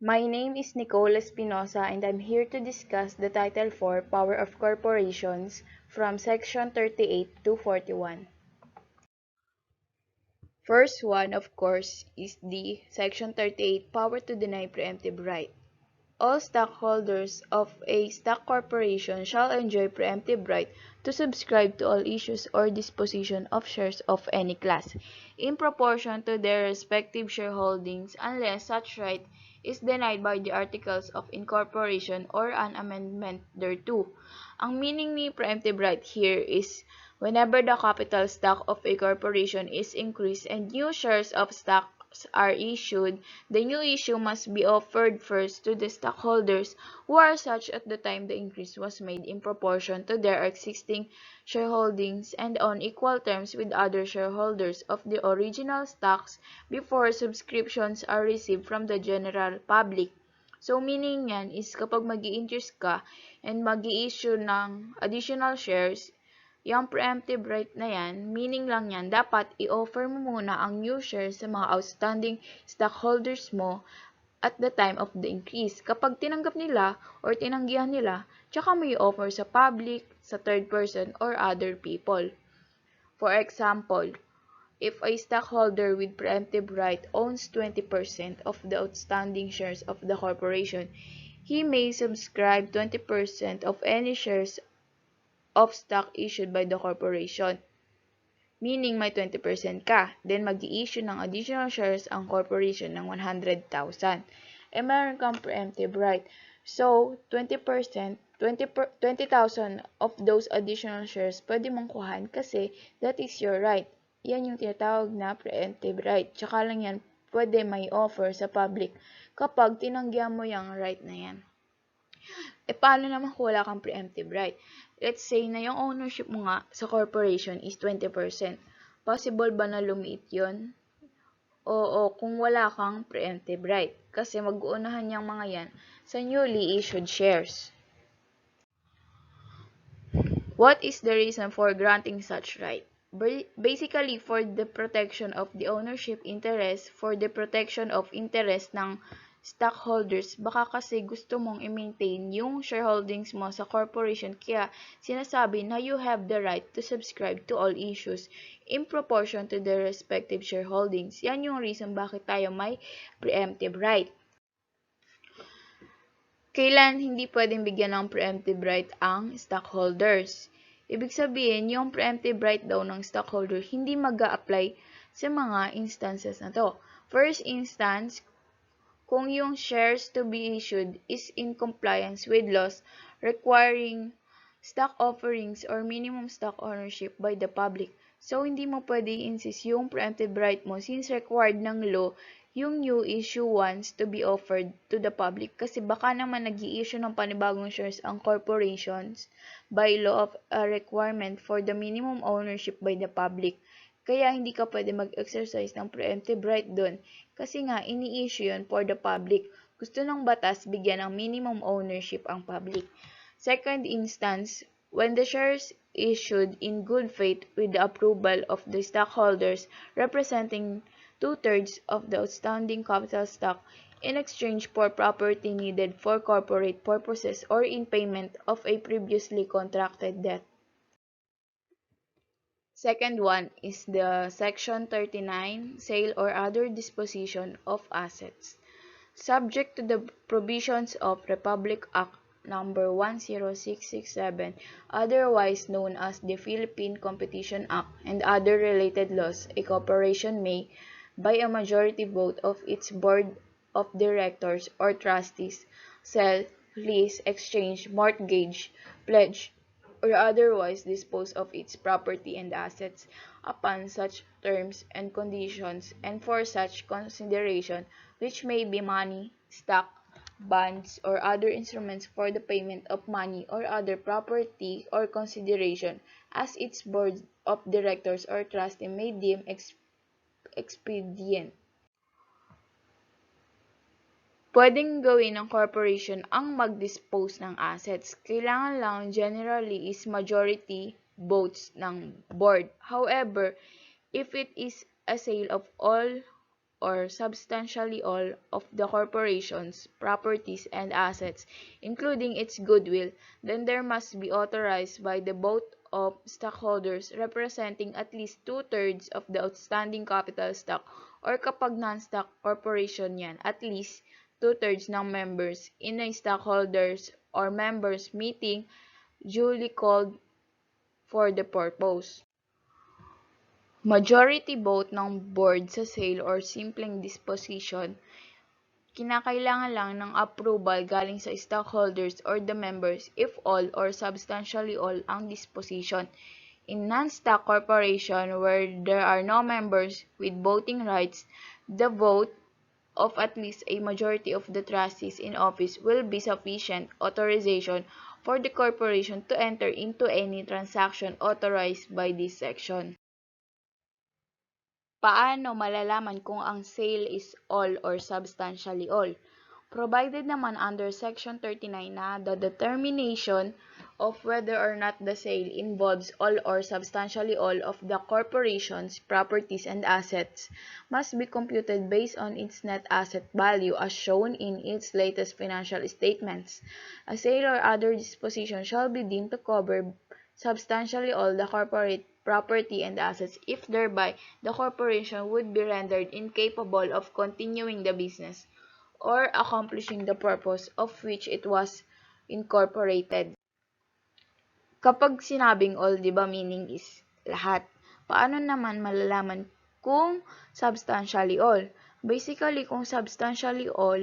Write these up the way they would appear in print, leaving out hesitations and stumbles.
My name is Nicole Espinosa and I'm here to discuss the Title 4 Power of Corporations from Section 38 to 41. First one, of course, is the Section 38 Power to Deny Preemptive Right. All stockholders of a stock corporation shall enjoy preemptive right to subscribe to all issues or disposition of shares of any class, in proportion to their respective shareholdings unless such right is denied by the Articles of Incorporation or an amendment thereto. Ang meaning ni preemptive right here is whenever the capital stock of a corporation is increased and new shares of stock are issued, the new issue must be offered first to the stockholders who are such at the time the increase was made in proportion to their existing shareholdings and on equal terms with other shareholders of the original stocks before subscriptions are received from the general public. So, meaning yan is kapag mag-i-interest ka and mag-i-issue ng additional shares, yung preemptive right na yan, meaning lang yan, dapat i-offer mo muna ang new shares sa mga outstanding stockholders mo at the time of the increase. Kapag tinanggap nila or tinanggihan nila, tsaka mo i-offer sa public, sa third person, or other people. For example, if a stockholder with preemptive right owns 20% of the outstanding shares of the corporation, he may subscribe 20% of any shares of stock issued by the corporation. Meaning may 20% ka, then mag-i-issue ng additional shares ang corporation ng 100,000. Meron kang preemptive right. So, 20%, 20,000 of those additional shares pwede mong kuhan kasi that is your right. Yan yung tinatawag na preemptive right. Tsaka lang yan pwede may offer sa public kapag tinanggihan mo yung right na yan. Paano naman kung wala kang preemptive right? Let's say na yung ownership mo nga sa corporation is 20%. Possible ba na lumiit yun? Oo, kung wala kang preemptive right. Kasi mag-uunahan yung mga yan sa newly issued shares. What is the reason for granting such right? Basically, for the protection of the ownership interest, for the protection of interest ng stockholders, baka kasi gusto mong i-maintain yung shareholdings mo sa corporation kaya sinasabi na you have the right to subscribe to all issues in proportion to their respective shareholdings. Yan yung reason bakit tayo may preemptive right. Kailan hindi pwedeng bigyan ng preemptive right ang stockholders? Ibig sabihin, yung preemptive right daw ng stockholder hindi mag-a-apply sa mga instances na to. First instance, kung yung shares to be issued is in compliance with laws requiring stock offerings or minimum stock ownership by the public. So, hindi mo pwede insist yung preemptive right mo since required ng law yung new issuance to be offered to the public. Kasi baka naman nag-i-issue ng panibagong shares ang corporations by law of a requirement for the minimum ownership by the public. Kaya hindi ka pwede mag-exercise ng preemptive right doon. Kasi nga, ini-issue yun for the public. Gusto ng batas bigyan ng minimum ownership ang public. Second instance, when the shares issued in good faith with the approval of the stockholders representing 2/3 of the outstanding capital stock in exchange for property needed for corporate purposes or in payment of a previously contracted debt. Second one is the Section 39, Sale or Other Disposition of Assets. Subject to the provisions of Republic Act Number 10667, otherwise known as the Philippine Competition Act, and other related laws, a corporation may, by a majority vote of its board of directors or trustees, sell, lease, exchange, mortgage, pledge, or otherwise dispose of its property and assets upon such terms and conditions and for such consideration, which may be money, stock, bonds, or other instruments for the payment of money or other property or consideration as its board of directors or trustee may deem expedient. Pwedeng gawin ng corporation ang mag-dispose ng assets. Kailangan lang generally is majority votes ng board. However, if it is a sale of all or substantially all of the corporation's properties and assets, including its goodwill, then there must be authorized by the vote of stockholders representing at least two-thirds of the outstanding capital stock, or kapag non-stock corporation yan, at least two-thirds ng members in a stockholders or members meeting duly called for the purpose. Majority vote ng board sa sale or simpleng disposition, kinakailangan lang ng approval galing sa stockholders or the members if all or substantially all ang disposition. In non-stock corporation where there are no members with voting rights, the vote of at least a majority of the trustees in office will be sufficient authorization for the corporation to enter into any transaction authorized by this section. Paano malalaman kung ang sale is all or substantially all? Provided naman under Section 39 na the determination of whether or not the sale involves all or substantially all of the corporation's properties and assets must be computed based on its net asset value as shown in its latest financial statements. A sale or other disposition shall be deemed to cover substantially all the corporate property and assets if thereby the corporation would be rendered incapable of continuing the business or accomplishing the purpose of which it was incorporated. Kapag sinabing all, di ba, meaning is lahat. Paano naman malalaman kung substantially all? Basically, kung substantially all,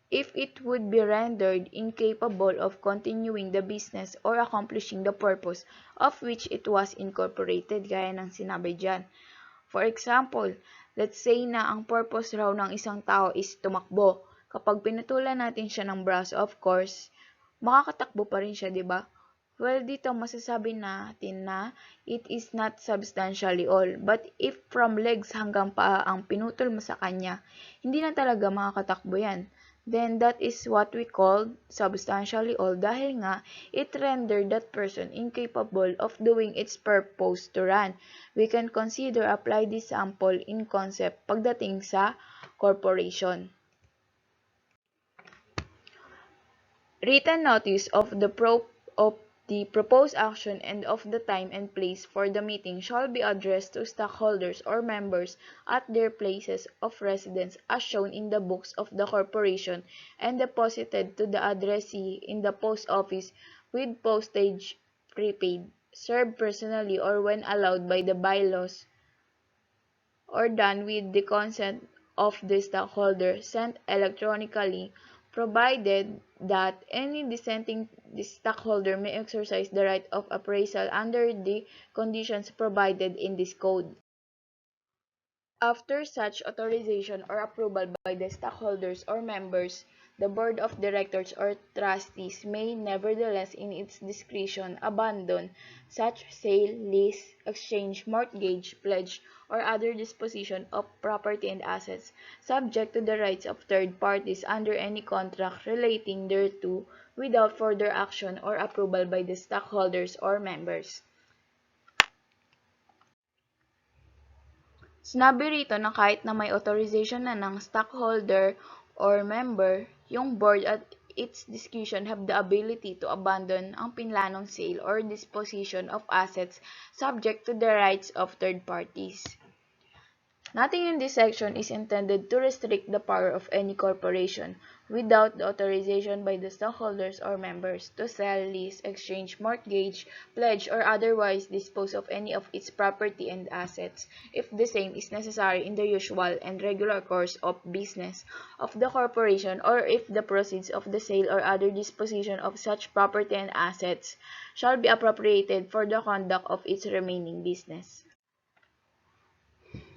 if it would be rendered incapable of continuing the business or accomplishing the purpose of which it was incorporated, gaya ng sinabi dyan. For example, let's say na ang purpose raw ng isang tao is tumakbo. Kapag pinutulan natin siya ng braso, of course, makakatakbo pa rin siya, di ba? Well, dito masasabi natin na it is not substantially all. But if from legs hanggang paa ang pinutol mo sa kanya, hindi na talaga makakatakbo yan. Then that is what we call substantially all dahil nga it rendered that person incapable of doing its purpose to run. We can consider apply this sample in concept pagdating sa corporation. Written notice of the proposed action and of the time and place for the meeting shall be addressed to stockholders or members at their places of residence as shown in the books of the corporation and deposited to the addressee in the post office with postage prepaid, served personally or when allowed by the bylaws, or done with the consent of the stockholder, sent electronically, provided that any dissenting stockholder may exercise the right of appraisal under the conditions provided in this code. After such authorization or approval by the stockholders or members, the board of directors or trustees may nevertheless in its discretion abandon such sale, lease, exchange, mortgage, pledge, or other disposition of property and assets, subject to the rights of third parties under any contract relating thereto, without further action or approval by the stockholders or members. Sinabi rito na kahit na may authorization na ng stockholder or member, yung board at its discretion have the ability to abandon ang pinlanong sale or disposition of assets subject to the rights of third parties. Nothing in this section is intended to restrict the power of any corporation, without the authorization by the stockholders or members, to sell, lease, exchange, mortgage, pledge, or otherwise dispose of any of its property and assets, if the same is necessary in the usual and regular course of business of the corporation, or if the proceeds of the sale or other disposition of such property and assets shall be appropriated for the conduct of its remaining business.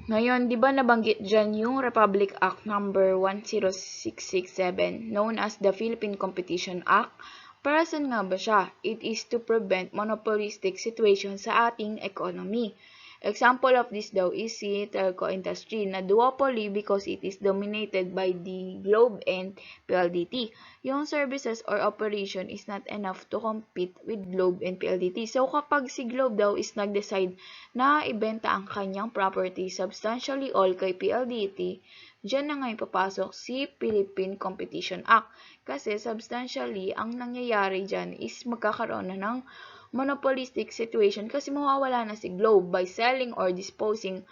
Ngayon, di ba nabanggit dyan yung Republic Act number 10667 known as the Philippine Competition Act? Para saan nga ba siya? It is to prevent monopolistic situation sa ating economy. Example of this daw is si telco industry na duopoly because it is dominated by the Globe and PLDT. Yung services or operation is not enough to compete with Globe and PLDT. So kapag si Globe daw is nag-decide na ibenta ang kanyang property substantially all kay PLDT, diyan na nga papasok si Philippine Competition Act. Kasi substantially, ang nangyayari dyan is magkakaroon na ng monopolistic situation kasi mawawala na si Globe by selling or disposing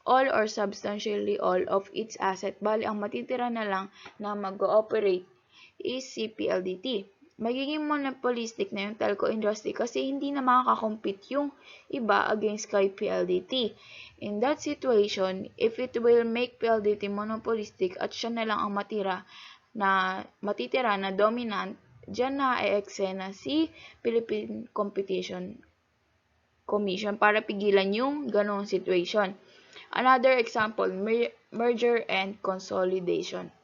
all or substantially all of its asset. Bali, ang matitira na lang na mag-ooperate is si PLDT. Magiging monopolistic na yung telco industry kasi hindi na makakakompete yung iba against kay PLDT. In that situation, if it will make PLDT monopolistic at siya na lang ang matitira na dominant, diyan na eksena si Philippine Competition Commission para pigilan yung ganong situation. Another example, merger and consolidation.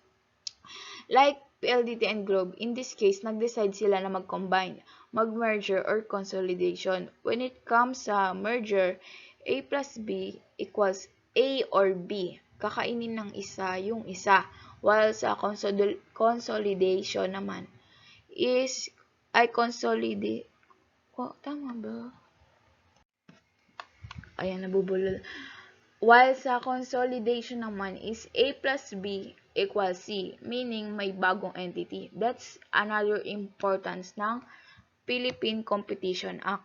Like PLDT and Globe, in this case, nag-decide sila na mag-combine, mag-merger or consolidation. When it comes sa merger, A plus B equals A or B. Kakainin ng isa yung isa. While sa consolidation naman, is ay consolidate. Tama ba? Ayan, nabubulol. While sa consolidation naman is A plus B equals C, meaning may bagong entity. That's another importance ng Philippine Competition Act.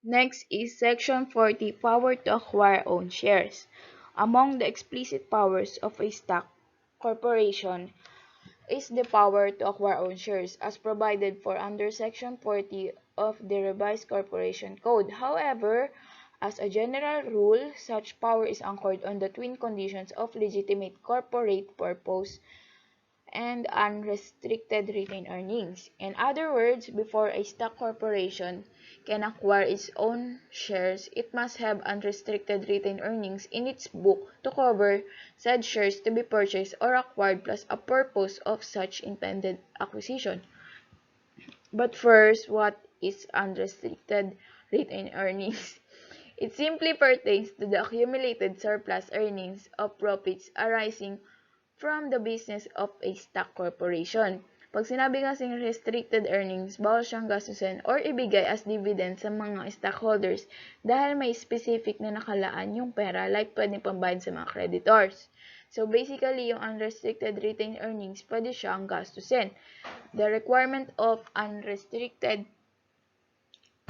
Next is Section 40, Power to Acquire Own Shares. Among the explicit powers of a stock corporation is the power to acquire own shares as provided for under Section 40 of the Revised Corporation Code. However, as a general rule, such power is anchored on the twin conditions of legitimate corporate purpose and unrestricted retained earnings. In other words, before a stock corporation can acquire its own shares, it must have unrestricted retained earnings in its book to cover said shares to be purchased or acquired plus a purpose of such intended acquisition. But first, what is unrestricted retained earnings? It simply pertains to the accumulated surplus earnings of profits arising from the business of a stock corporation. Pag sinabi kasing restricted earnings, bawal siyang gastusin or ibigay as dividend sa mga stockholders dahil may specific na nakalaan yung pera like pwedeng pambayad sa mga creditors. So basically, yung unrestricted retained earnings, pwede siyang gastusin. The requirement of unrestricted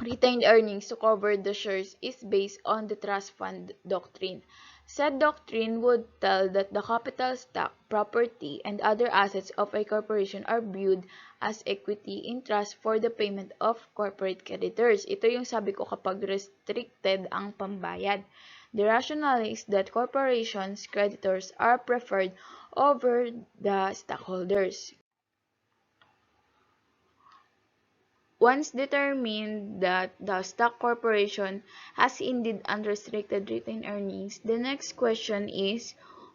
retained earnings to cover the shares is based on the trust fund doctrine. Said doctrine would tell that the capital, stock, property, and other assets of a corporation are viewed as equity in trust for the payment of corporate creditors. Ito yung sabi ko kapag restricted ang pambayad. The rationale is that corporations' creditors are preferred over the stockholders. Once determined that the stock corporation has indeed unrestricted retained earnings, the next question is,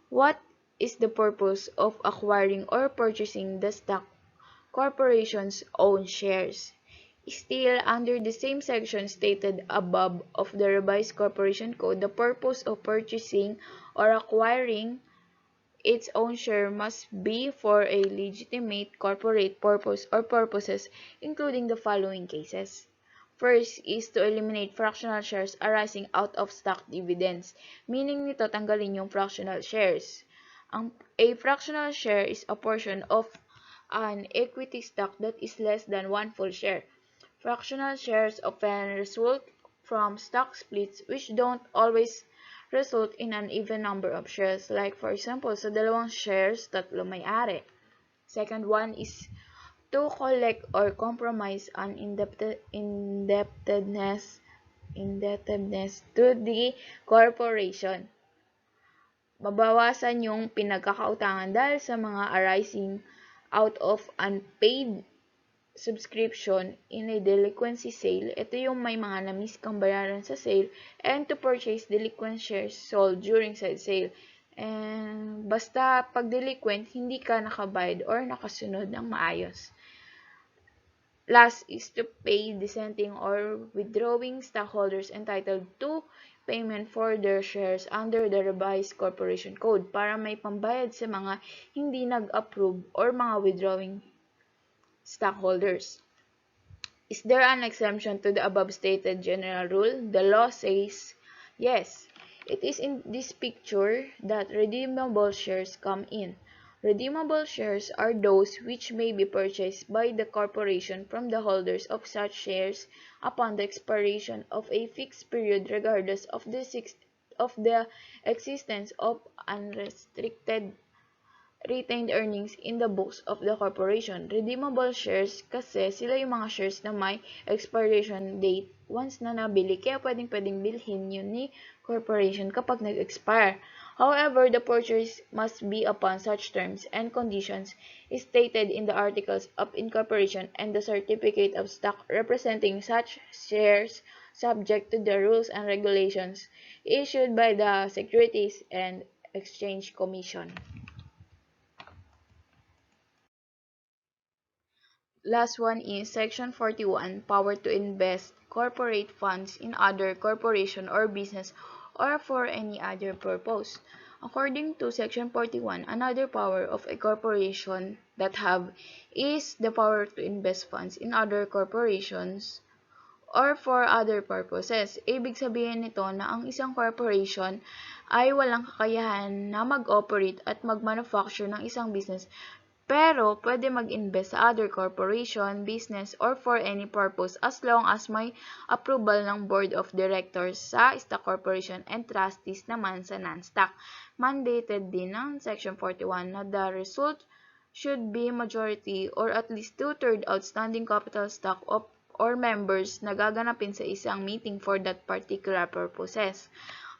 what is the purpose of acquiring or purchasing the stock corporation's own shares? Still, under the same section stated above of the Revised Corporation Code, the purpose of purchasing or acquiring its own share must be for a legitimate corporate purpose or purposes, including the following cases. First is to eliminate fractional shares arising out of stock dividends, meaning nito tanggalin yung fractional shares. A fractional share is a portion of an equity stock that is less than one full share. Fractional shares often result from stock splits which don't always result in an even number of shares. Like for example, sa dalawang shares, tatlo may-ari. Second one is to collect or compromise on indebtedness to the corporation. Mabawasan yung pinagkakautangan dahil sa mga arising out of unpaid subscription in a delinquency sale. Ito yung may mga na-miss kang bayaran sa sale and to purchase delinquent shares sold during said sale. And basta pag delinquent, hindi ka nakabayad or nakasunod ng maayos. Last is to pay dissenting or withdrawing stockholders entitled to payment for their shares under the revised corporation code para may pambayad sa mga hindi nag-approve or mga withdrawing stockholders. Is there an exemption to the above stated general rule? The law says yes. It is in this picture that redeemable shares come in. Redeemable shares are those which may be purchased by the corporation from the holders of such shares upon the expiration of a fixed period regardless of the existence of unrestricted retained earnings in the books of the corporation. Redeemable shares kasi sila yung mga shares na may expiration date once na nabili. Kaya pwedeng bilhin yun ni corporation kapag nag-expire. However, the purchase must be upon such terms and conditions stated in the articles of incorporation and the certificate of stock representing such shares subject to the rules and regulations issued by the Securities and Exchange Commission. Last one is Section 41, power to invest corporate funds in other corporation or business or for any other purpose. According to Section 41, another power of a corporation that have is the power to invest funds in other corporations or for other purposes. Ibig sabihin nito na ang isang corporation ay walang kakayahan na mag-operate at mag-manufacture ng isang business pero pwede mag-invest sa other corporation, business, or for any purpose as long as may approval ng board of directors sa stock corporation and trustees naman sa non-stock. Mandated din ng Section 41 na the result should be majority or at least two-thirds outstanding capital stock of or members na gaganapin sa isang meeting for that particular purposes.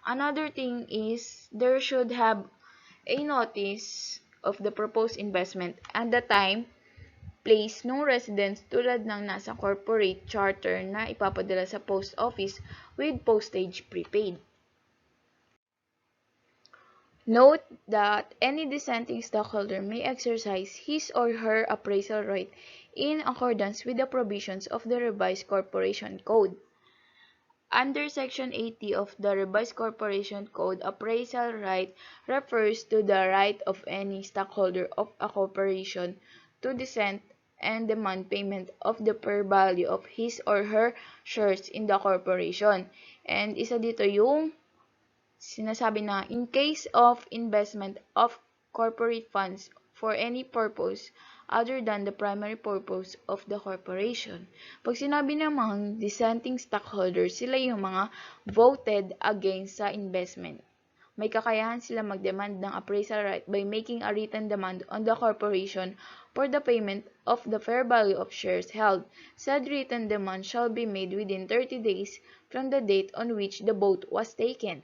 Another thing is there should have a notice of the proposed investment and the time, place nung residence tulad ng nasa corporate charter na ipapadala sa post office with postage prepaid. Note that any dissenting stockholder may exercise his or her appraisal right in accordance with the provisions of the revised corporation code. Under Section 80 of the Revised Corporation Code, appraisal right refers to the right of any stockholder of a corporation to dissent and demand payment of the fair value of his or her shares in the corporation. And isa dito yung sinasabi na in case of investment of corporate funds for any purpose other than the primary purpose of the corporation. Pag sinabi namang dissenting stockholders, sila yung mga voted against sa investment. May kakayahan sila mag-demand ng appraisal right by making a written demand on the corporation for the payment of the fair value of shares held. Said written demand shall be made within 30 days from the date on which the vote was taken.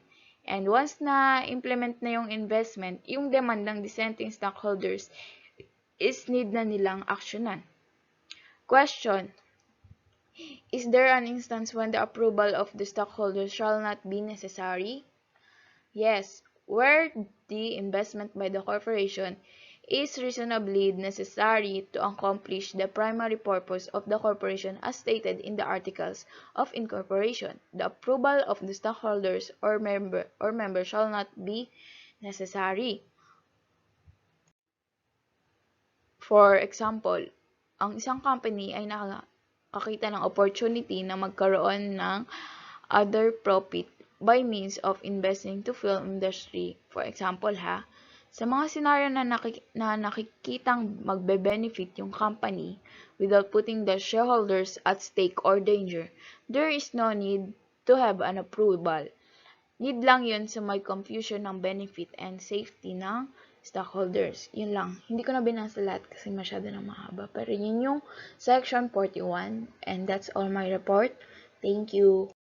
And once na implement na yung investment, yung demand ng dissenting stockholders is need na nilang aksyonan. Question: is there an instance when the approval of the stockholders shall not be necessary? Yes, where the investment by the corporation is reasonably necessary to accomplish the primary purpose of the corporation as stated in the articles of incorporation. The approval of the stockholders or member shall not be necessary. For example, ang isang company ay nakakita ng opportunity na magkaroon ng other profit by means of investing to film industry. For example sa mga senaryo na nakikitang magbe-benefit yung company without putting the shareholders at stake or danger, there is no need to have an approval. Need lang yun sa may confusion ng benefit and safety ng stockholders. Yun lang. Hindi ko na binasa lahat kasi masyado na mahaba. Pero yun yung Section 41 and that's all my report. Thank you.